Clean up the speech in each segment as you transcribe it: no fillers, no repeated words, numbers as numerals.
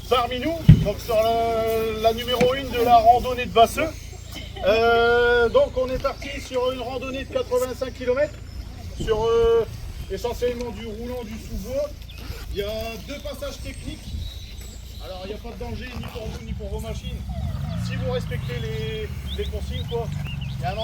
Parmi nous, donc sur la numéro 1 de la randonnée de Basseux. Donc on est parti sur une randonnée de 85 km, sur essentiellement du roulant, du sous-bois. Il y a 2 passages techniques. Alors il n'y a pas de danger ni pour vous ni pour vos machines, si vous respectez les consignes quoi. Il y a un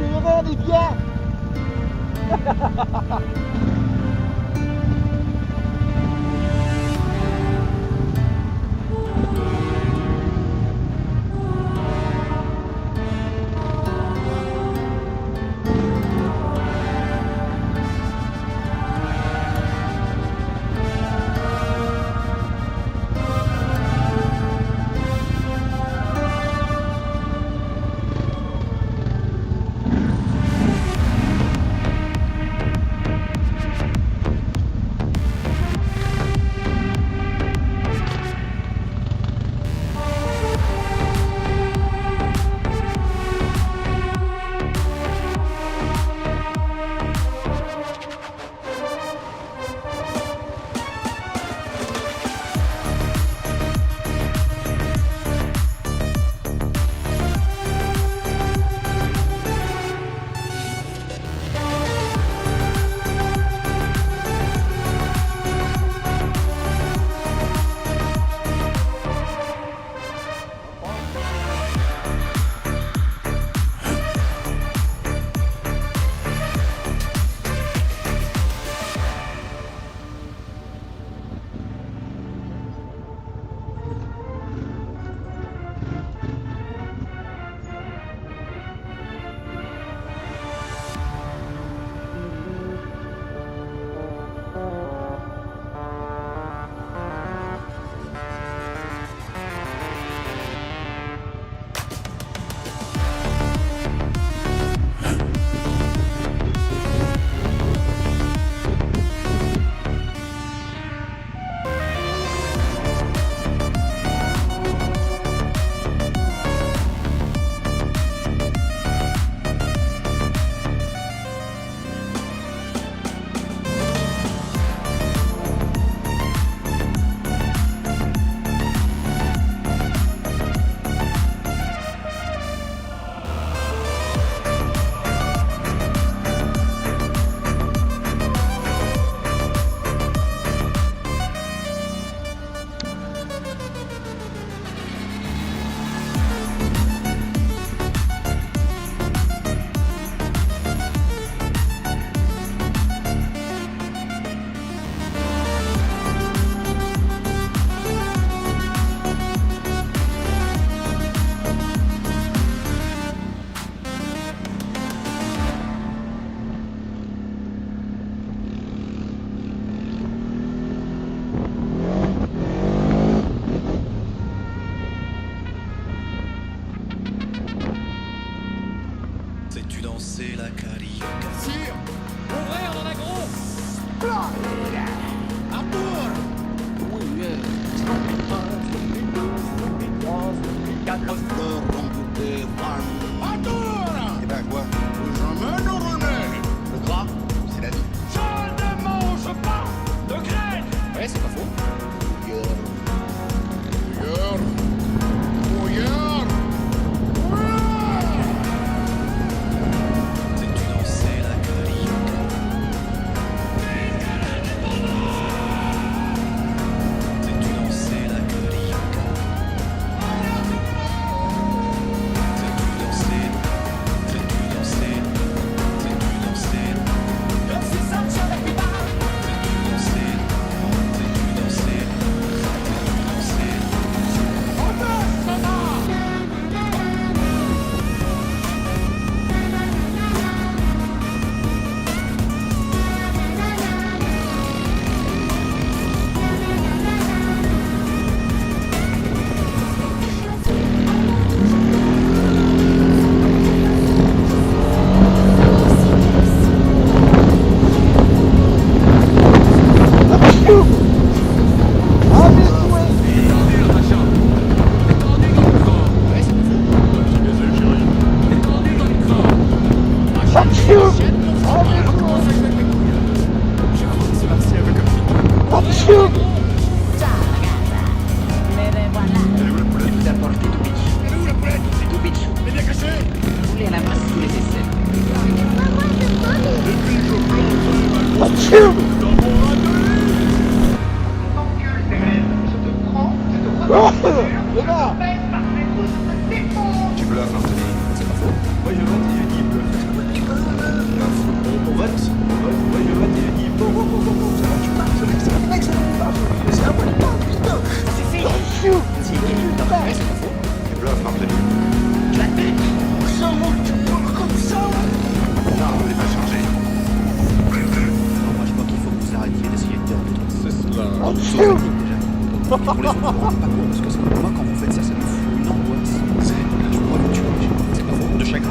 rien, Olivia. Sais-tu danser la carioca? Sire, ouvrir dans la grosse. Arthur. Arthur. Eh ben quoi? J'emmène au René. Le gras, c'est la vie. Je ne mange pas de graines. Ouais, c'est pas faux. Bouillard. Bouillard. Sais-tu danser la carioca? Sais-tu danser la carioca? Sais-tu danser? Sais-tu danser? Sais-tu danser? Sais-tu danser? Sais-tu danser? Sais-tu danser? Tu bluffes, Anthony. C'est pas faux. Moi, je monte, il dit, il bluffe. Pour les autres, vous rendez pas compte, parce que moi, quand vous faites ça, ça me fout une angoisse. Je pourrais vous tuer. C'est pas bon, de chagrin.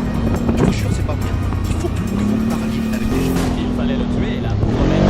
Je vous jure, c'est pas bien. Il faut plus que vous parliez avec les gens. Il fallait le tuer, la pauvre bête.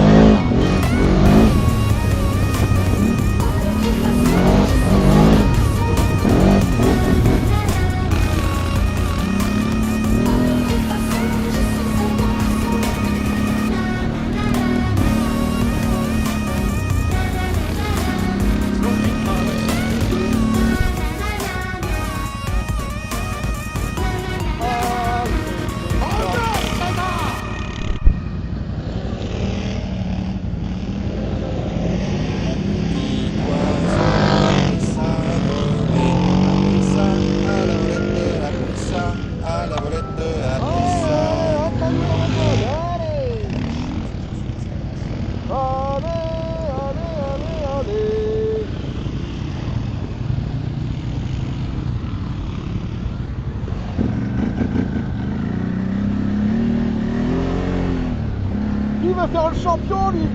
Lui veut faire le champion, lui.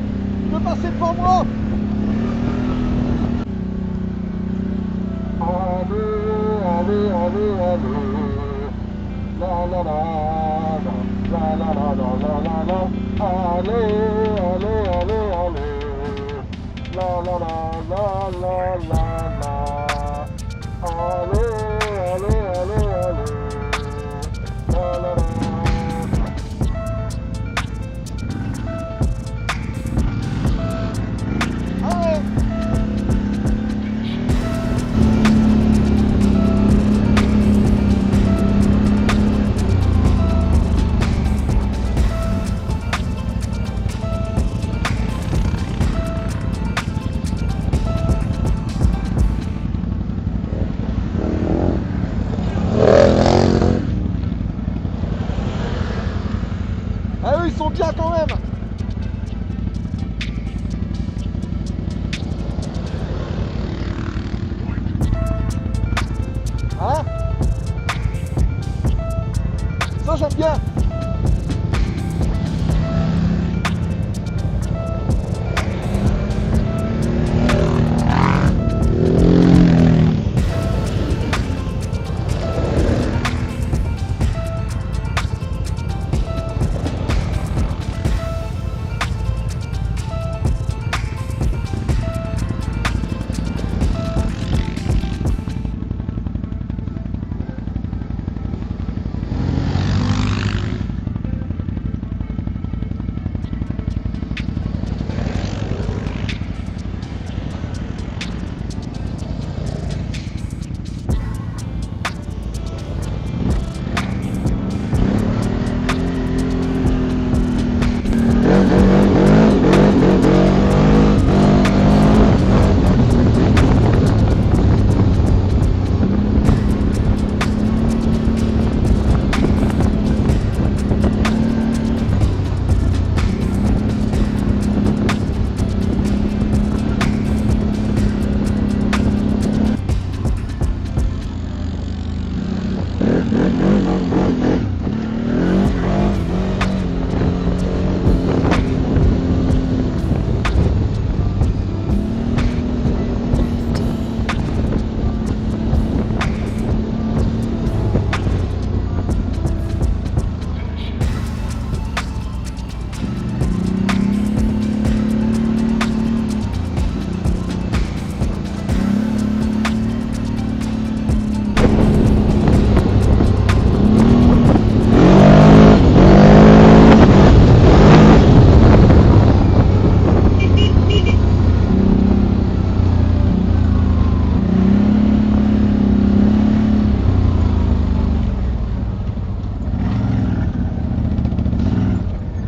Il veut passer devant moi. Allez, allez, allez. La la la la la la la la la la. Allez, allez, allez, allez. La la la la la la la. Allez, allez, allez, allez. La la la. Ah eux ils sont bien quand même. Hein? Ça j'aime bien.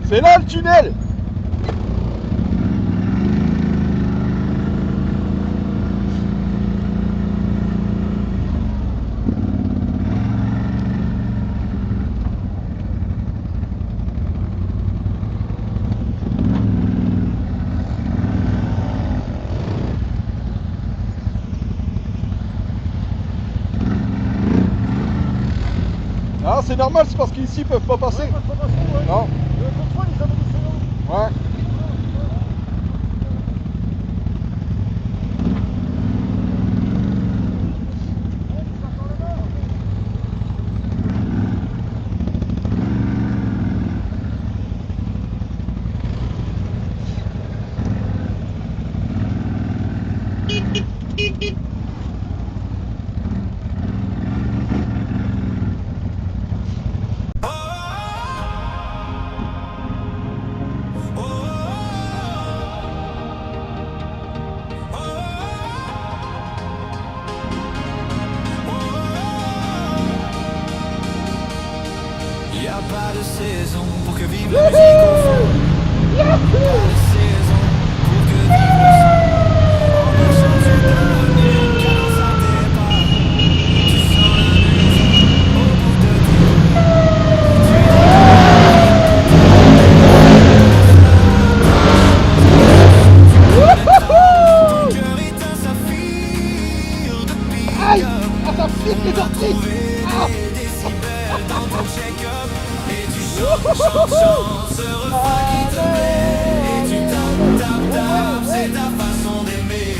C'est là le tunnel. Ah c'est normal, c'est parce qu'ici ils peuvent pas passer. Non. Ouais. la musique au fond. Pas de saison pour que vivre le son. En marchant tu donnes une cadence à tes pas. Tu sens la maison au bout de tes doigts. Tu ton cœur est un saphir de pick-up. Trouver des décibels dans ton check-up. Et tu chantes ce refrain qui te plaît. Et tu tapes, c'est ta façon d'aimer.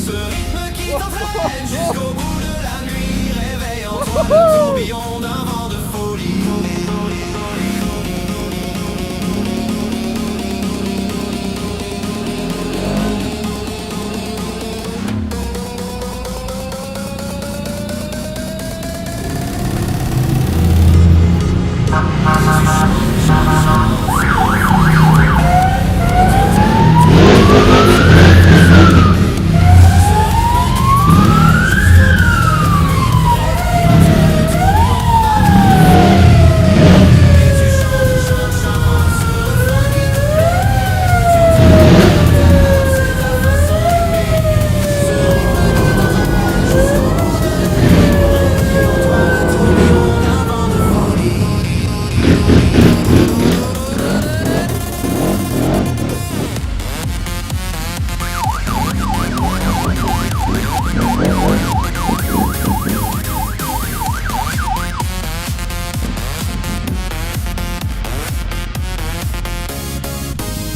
Ce rythme qui t'entraîne jusqu'au bout de la nuit. Réveille en toi le tourbillon d'un vent de folie.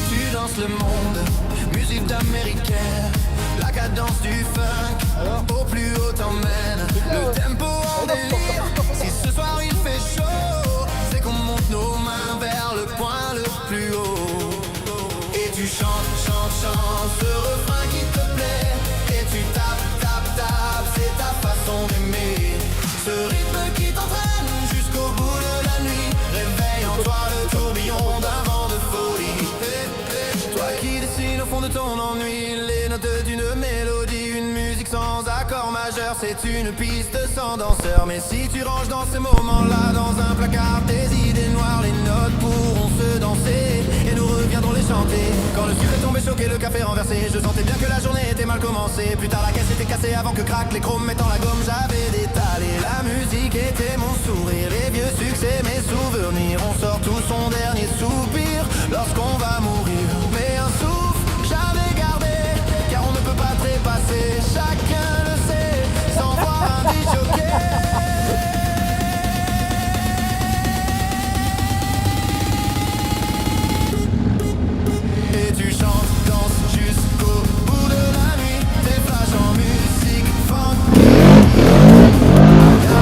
Tu danses le monde, musique d'américaine, la cadence du funk, au plus haut t'emmène, le tempo en délire. Si ce soir il fait chaud, c'est qu'on monte nos mains vers le point le plus haut. Et tu chantes, chantes, chantes ce refrain qui te plaît. Et tu tapes, tapes, tapes, c'est ta façon d'aimer. Ce rythme qui t'entraîne jusqu'au bout de la nuit. Réveille en toi le tourbillon d'un vent de folie. Toi qui dessines au fond de ton ennui les notes d'une mélodie, une musique sans accord majeur, c'est une piste sans danseur. Mais si tu ranges dans ces moments-là dans un placard tes idées noires, les notes pourront se danser et nous reviendrons les chanter. Quand le sucre est tombé choqué, le café renversé, je sentais bien que la journée était mal commencée. Plus tard la caisse était cassée avant que craquent les chromes mettant la gomme, j'avais détalé. La musique était mon sourire, les vieux succès, mes souvenirs. On sort tout son dernier soupir lorsqu'on va mourir. Mais un souffle j'avais gardé, car on ne peut pas trépasser, chacun le sait, sans voir un disjockey. Et tu chantes, danses jusqu'au bout de la nuit, tes flashs en musique funky. Y'a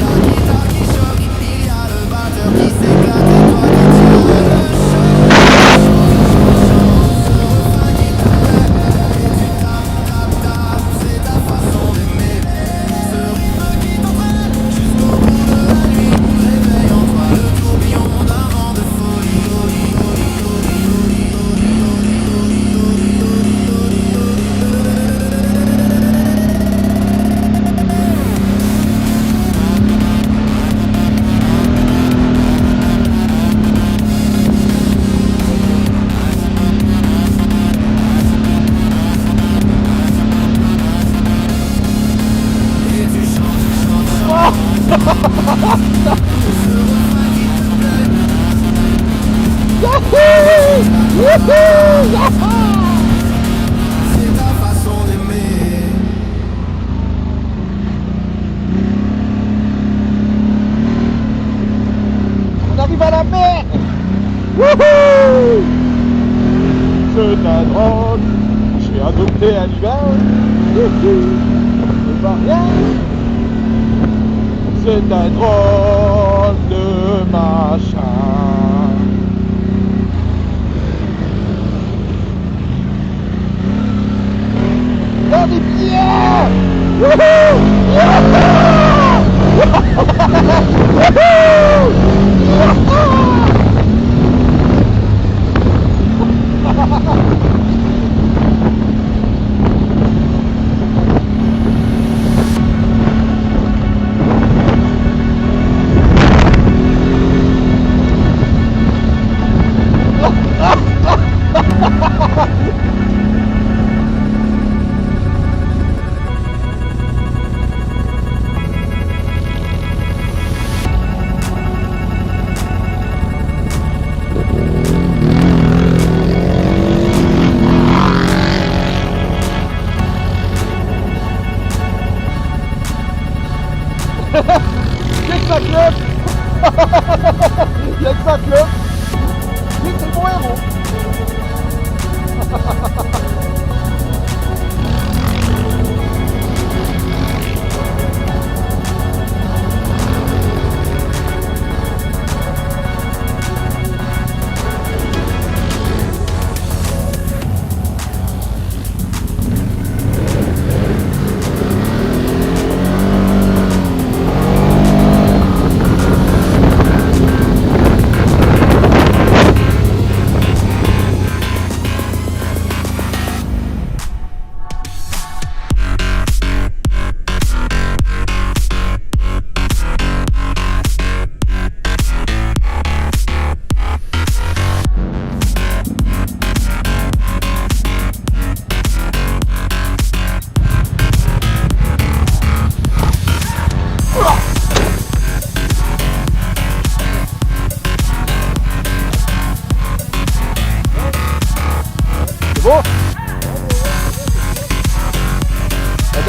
la guitare qui choque, il y a le batteur qui s'éclate et toi qui tiens le choc. Ce refrain qui te plaît, et tu tapes, tapes, tapes, c'est ta façon d'aimer. Ce rythme qui t'entraîne jusqu'au bout de la nuit. Réveille en toi le tourbillon d'un vent de folie. Et tu chantes, chantes, chantes. Ce refrain qui te plaît. C'est ta façon d'aimer. On arrive à la mer. C'est ta drogue, j'ai adopté à l'hiver. Le mariage, c'est ta drogue de machin. On est bien.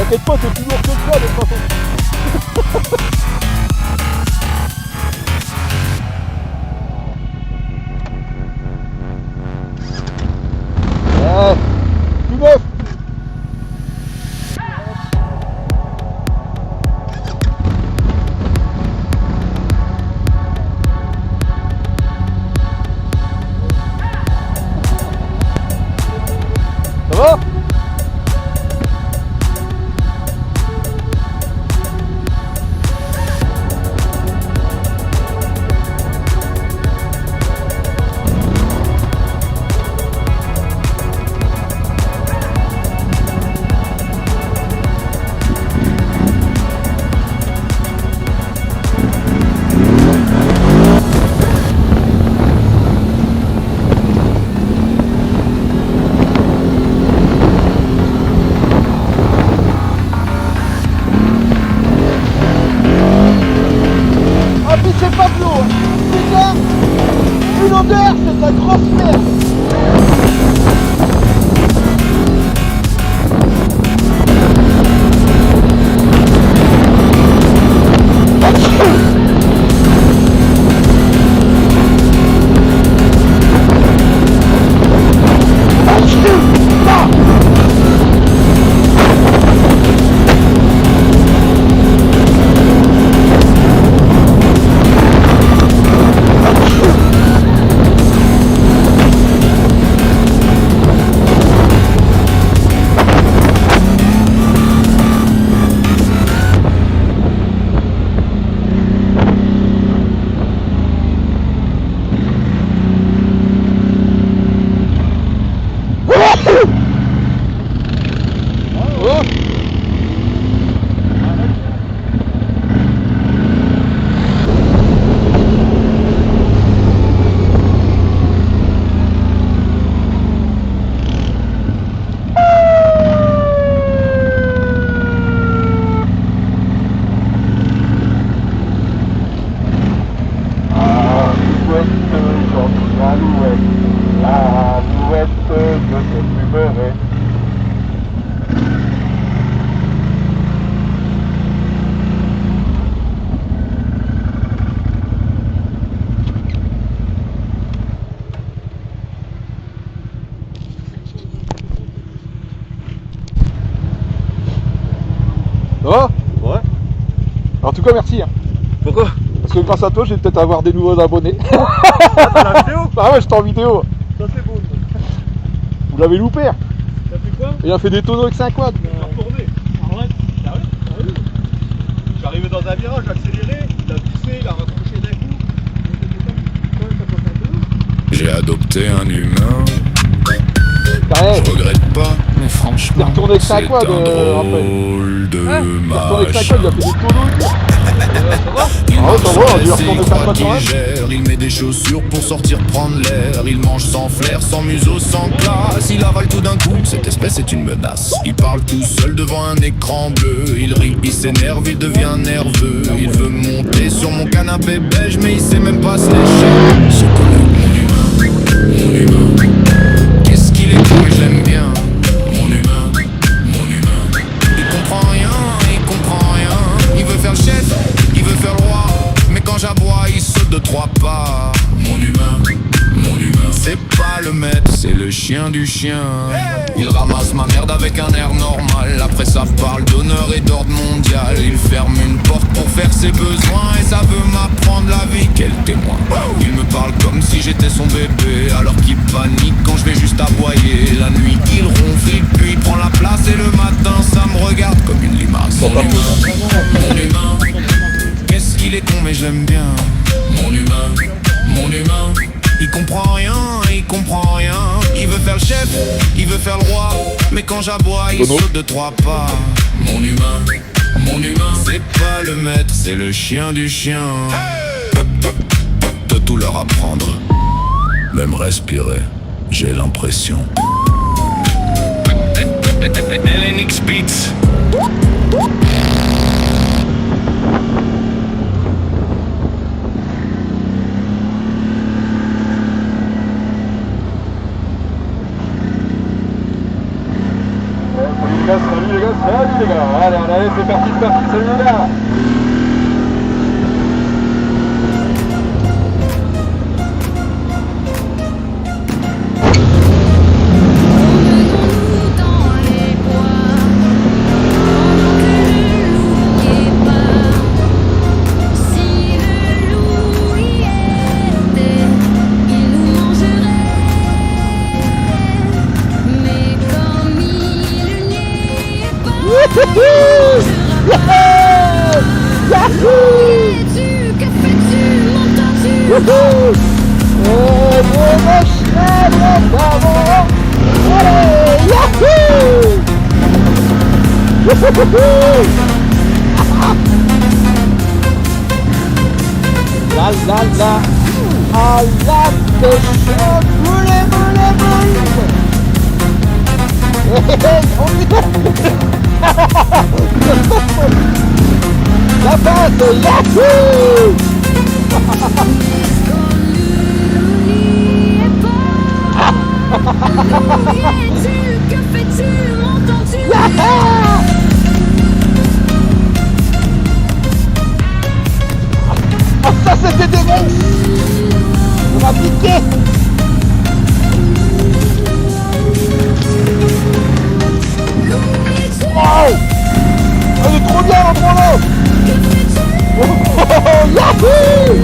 T'inquiète pas, t'es plus lourd que ça de toute façon. Tout neuf. Ça va? Ah puis c'est pas de l'eau, putain, une odeur, c'est de la grosse merde. L'alouette, je sais plus beurrer. Ça va? Ouais. En tout cas, merci. Hein. Pourquoi? Parce que grâce à toi, je vais peut-être avoir des nouveaux abonnés. Ah, t'as la vidéo? Ah ouais, j'étais en vidéo. Ça c'est beau. Vous l'avez loupé. T'as fait quoi? Il a fait des tonneaux avec 5 watts. Il a retourné. Arrête. Sérieux? Je suis arrivé dans un virage, j'ai accéléré, il a poussé, il a raccroché d'un coup. J'ai adopté un humain, Carré. je regrette pas. Mais Il est franchement, retourné avec C'est 5 watts, un rappel. drôle de Il est retourné avec 5 machin. watts, il a fait des tonneaux. Il Ah ouais, marche ça va, on sur lui les retourne il pas croit de qu'il temps, hein. gère. Il met des chaussures pour sortir prendre l'air. Il mange sans flair, sans museau, sans classe. Il avale tout d'un coup, cette espèce est une menace. Il parle tout seul devant un écran bleu. Il rit, il s'énerve, il devient nerveux. Il veut monter sur mon canapé beige, mais il sait même pas se lécher. Ce collègue, mon humain, qu'est-ce qu'il est beau et je l'aime bien. Mon humain. Il comprend rien, il comprend rien. Il veut faire le chef, il veut faire le roi. Mais quand j'aboie, il saute de 3 pas. Mon humain. C'est pas le maître, c'est le chien du chien. Il ramasse ma merde avec un air normal. Après ça parle d'honneur et d'ordre mondial. Il ferme une porte pour faire ses besoins. Et ça veut m'apprendre la vie, quel témoin. Il me parle comme si j'étais son bébé. Alors qu'il panique quand je vais juste aboyer. La nuit il ronfle, puis il prend la place. Et le matin ça me regarde comme une limace. Mon humain, qu'est-ce qu'il est con mais je l'aime bien. Mon humain, il comprend rien, il comprend rien. Il veut faire le chef, il veut faire le roi. Mais quand j'aboie, il saute de 3 pas. Mon humain, c'est pas le maître, c'est le chien du chien. De tout leur apprendre, même respirer, j'ai l'impression. LNX Beats. Salut les gars, salut. les gars. Allez, allez, c'est parti, salut les gars. Dans les bois, pendant que le loup guépard. Si le loup y était, il nous mangerait. Mais comme il n'y est pas, il ne mangera pas. Es-tu, que fais-tu, m'entends-tu? La la la, à la pêche, brûlez, brûlez, brûlez. La passe, yahoo! Es-tu, que fais-tu, m'entends-tu? Ah, ça c'était des monstres! On m'a piqué! Wow! Elle est trop bien l'endroit-là! Oh, yahoo!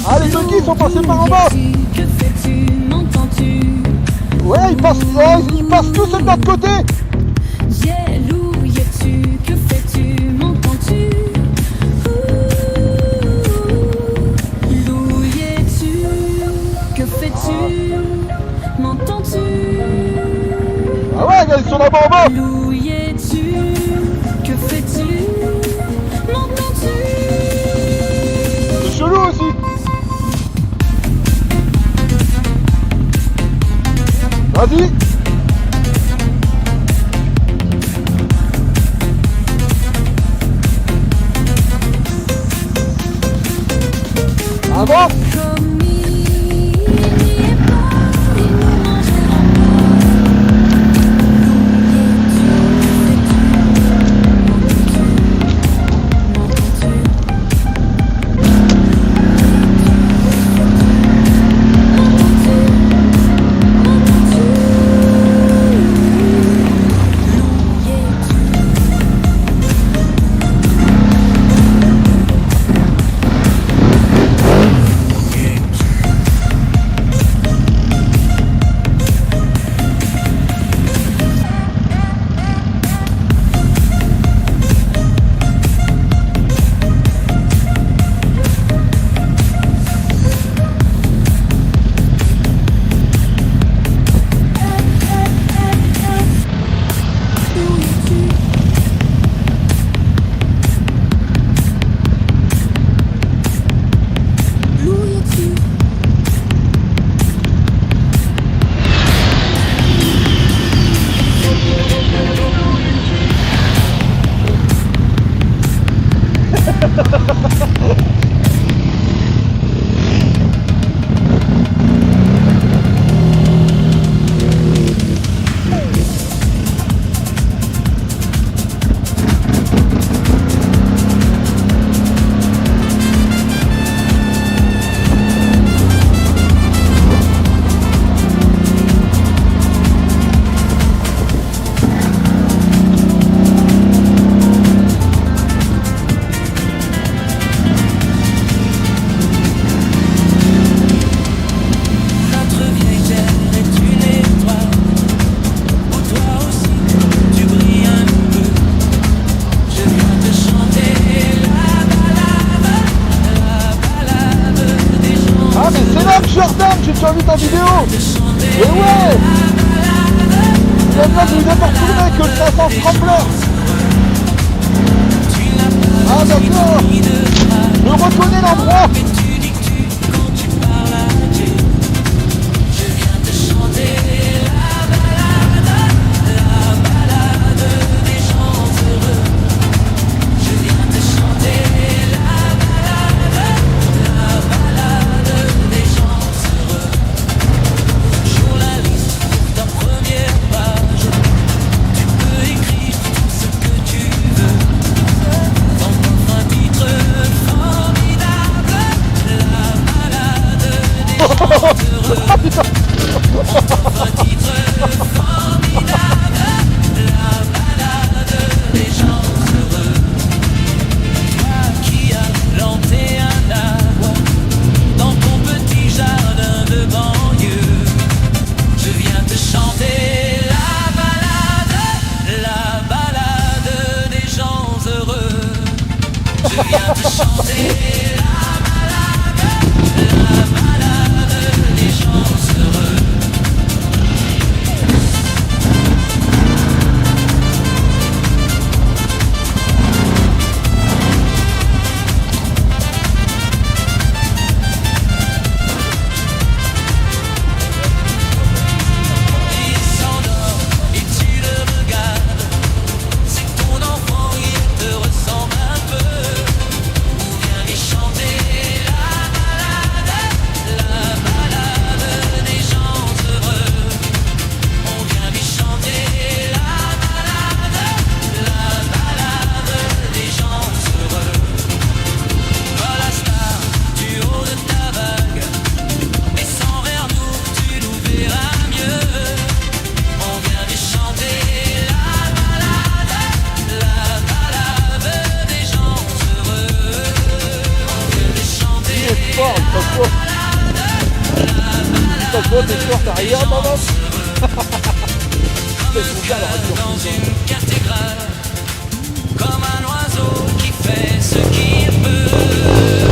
Ah, les buggy sont passés par en bas! Que fais-tu, m'entends-tu? Ouais, ils passent tous de notre côté! Yeah, loup, y-es-tu, que fais-tu, m'entends-tu? Loup, y-es-tu, que fais-tu, m'entends-tu? Ah ouais, regarde, ils sont là-bas en bas! Loup, y-es-tu, que fais-tu, m'entends-tu? C'est chelou aussi! Vas-y! Avant! Comme il n'y est pas, il ne mangera j'ai déjà vu ta vidéo. Et ouais, il y a de là, je voulais pas retourner que le 500 Scrambler. d'accord. Je reconnais l'endroit. T'es fort, t'as rien, maman. Dans une cathédrale, comme un oiseau qui fait ce qu'il peut.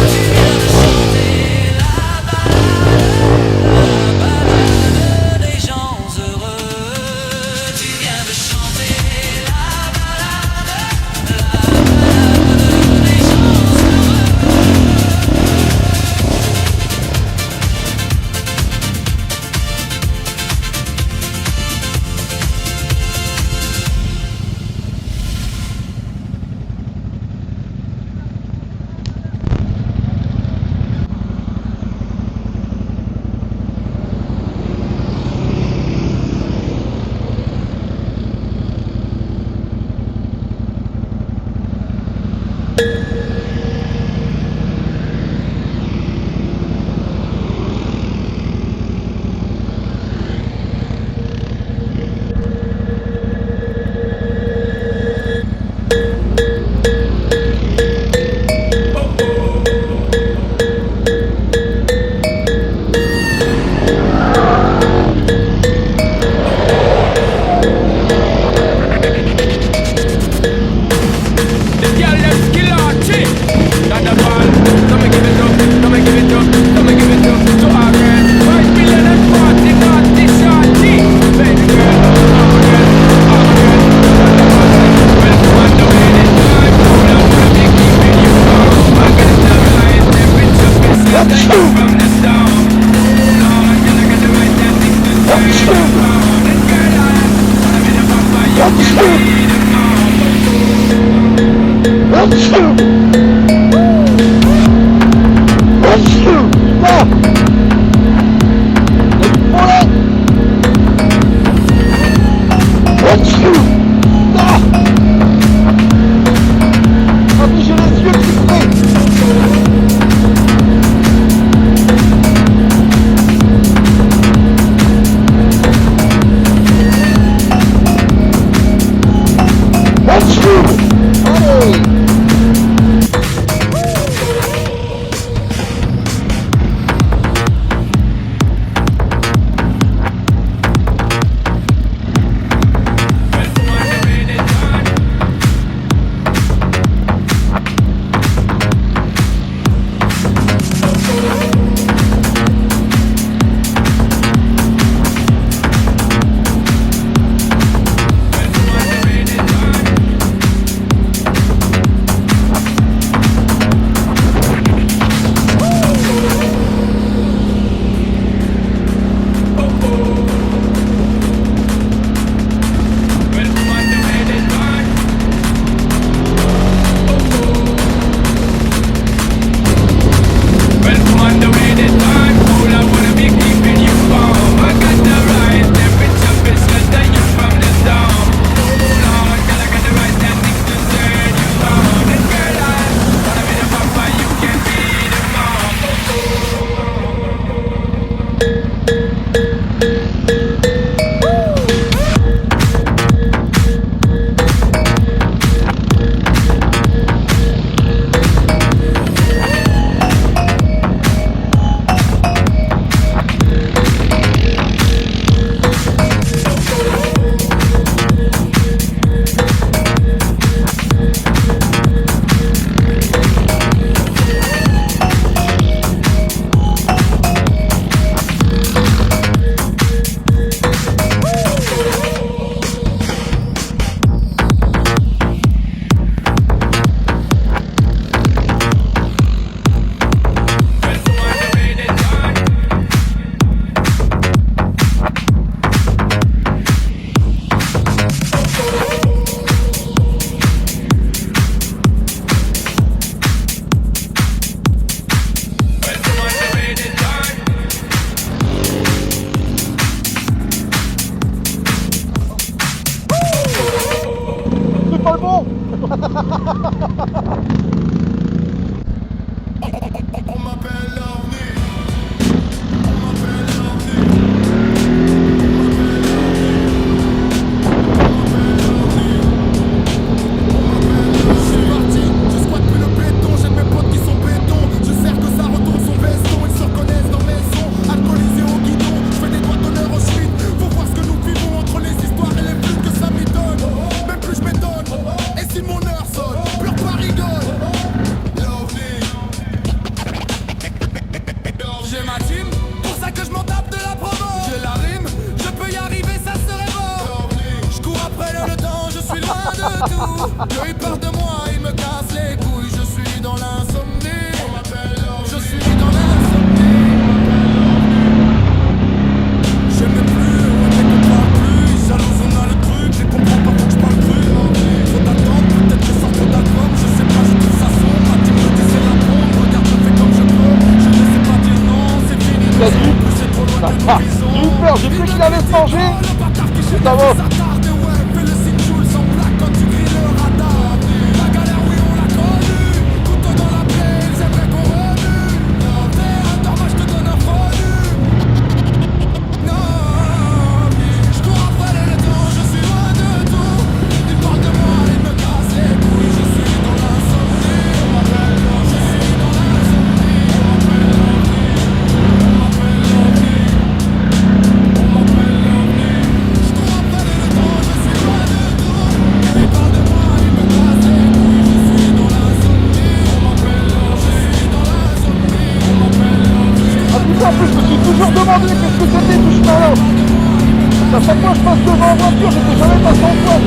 Tu viens de chanter la balade des gens heureux. Tu viens de chanter la balade des gens team, pour ça que je m'en tape de la promo. J'ai la rime, je peux y arriver, ça serait beau. Je cours après le temps, je suis loin de tout. Dieu il peur de moi, il me casse les couilles. Je suis dans l'insomnie, je suis dans l'insomnie. J'aimais plus, on ne parle plus. Jalouse, on a le truc, je comprends pas pourquoi je parle cru. Faut attendre, peut-être que je sors trop d'albums. Je sais pas, je trouve ça sombre. Ma team me dit c'est la bombe. Regarde, je fais comme je peux. Je ne sais pas dire non, c'est fini. Mais c'est trop loin de l'horizon. J'ai eu peur, j'ai cru qu'il allait se manger. C'est à moi. Fais le signe Jules sans plaque quand tu grilles le radar. La galère, oui, on l'a connue. Couteau dans la plaie, ils aimeraient qu'on remue. T'es un dommage, je te donne un follu. Non, je cours après le temps, je suis loin de tout. Ils parlent de moi, ils me cassent les couilles. Je suis dans l'insomnie, je suis dans l'insomnie. On m'appelle l'OVNI, on m'appelle l'OVNI, on m'appelle l'OVNI. Je cours après le temps, je suis loin de tout. Ils parlent de moi, ils me cassent les couilles. Je suis dans l'insomnie, on m'appelle l'OVNI, je suis dans l'insomnie. On m'appelle l'OVNI. Ah putain, en plus, je me suis toujours demandé qu'est-ce que c'était tout ce temps-là. À chaque fois que je passe devant en voiture, j'étais jamais passé en voie.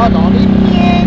Ah, dans les pieds.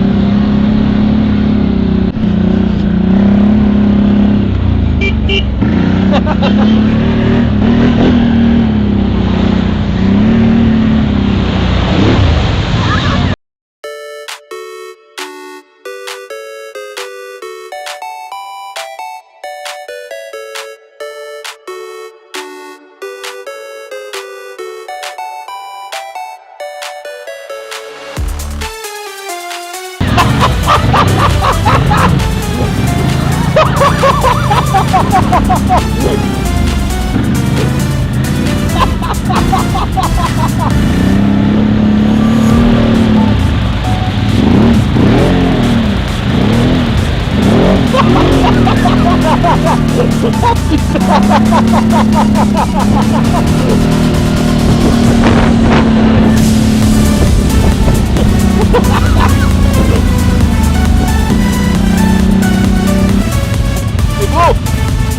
C'est beau.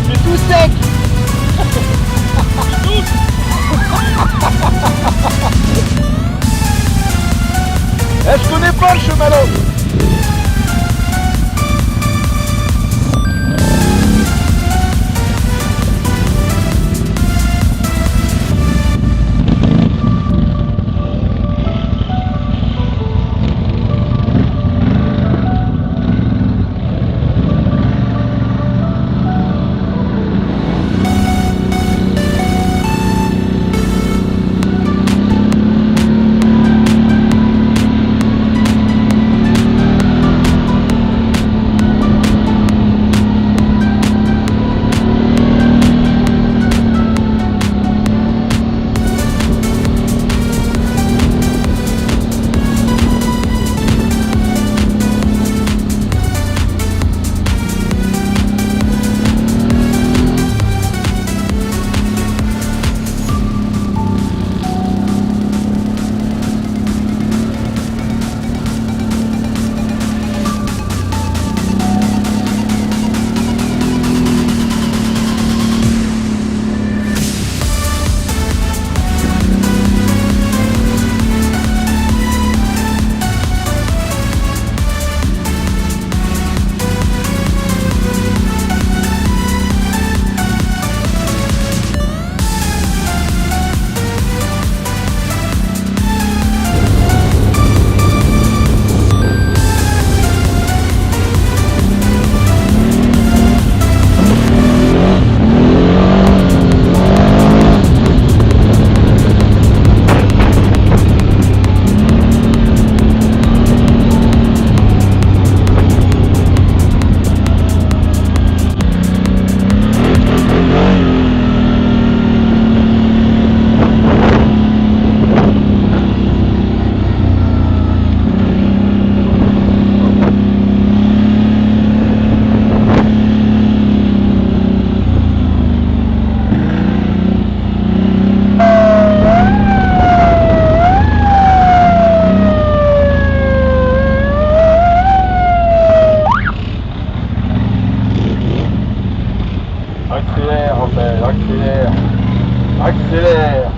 C'est tout sec. Eh, je connais pas le chemin-là. Accélère, Raphaël, accélère. Accélère.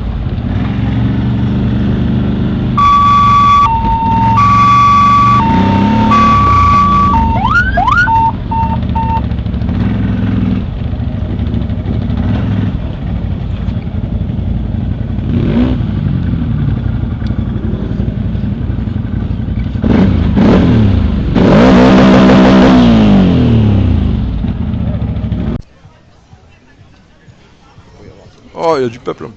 Oh, il y a du peuple.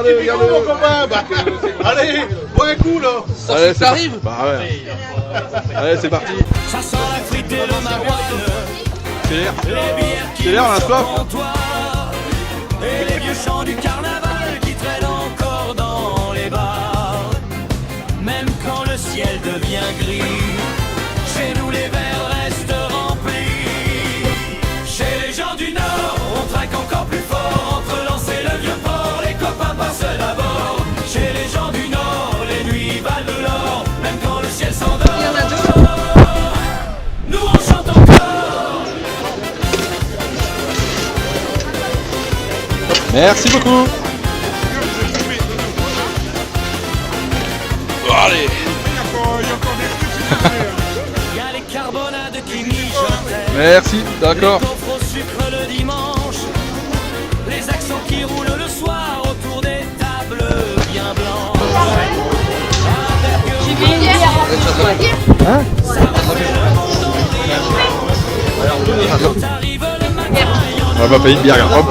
Regardez, mon copain. Bah, allez, bois un coup là. Allez, ça arrive. Bah ouais. Allez, c'est parti. Ça sent la frite et le maroilles. Accélère. Les bières qui Accélère, on a sont soif. au comptoir. Et les vieux chants du carnaval qui traînent encore dans les bars. Même quand le ciel devient gris, chez nous les verres restent remplis. Chez les gens du Nord, on traque encore plus fort. Entre lancer le vieux port, les copains passent d'abord. Chez les gens du Nord, les nuits valent de l'or. Même quand le ciel s'endort, nous on chante encore. Merci beaucoup. Allez. Y a les carbonades qui michent en terre. Merci, d'accord. Les gaufres au sucre le dimanche. Les accents qui roulent le soir autour des tables bien blanches. Quand arrive le matin, On va payer une bière. Hop.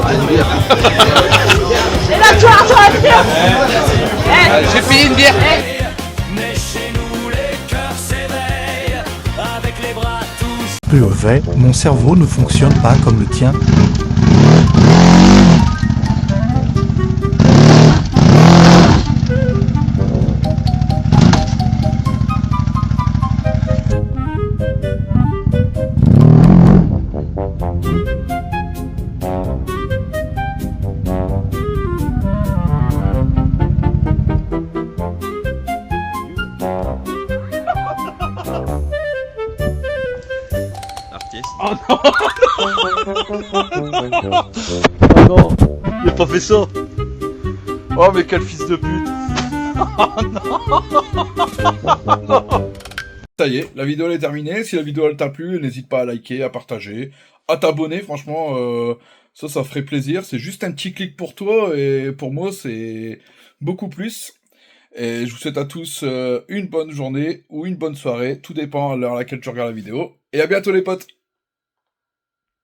J'ai payé une bière. mais chez nous les cœurs s'éveillent avec les bras tous. Peu au vrai, mon cerveau ne fonctionne pas comme le tien. Artiste. Oh non. Oh non, il a pas fait ça. Oh, mais quel fils de pute. Ça y est, la vidéo elle est terminée. Si la vidéo elle t'a plu, n'hésite pas à liker, à partager, à t'abonner. Franchement, ça ferait plaisir. C'est juste un petit clic pour toi et pour moi, c'est beaucoup plus. Et je vous souhaite à tous une bonne journée ou une bonne soirée. Tout dépend à l'heure à laquelle tu regardes la vidéo. Et à bientôt les potes.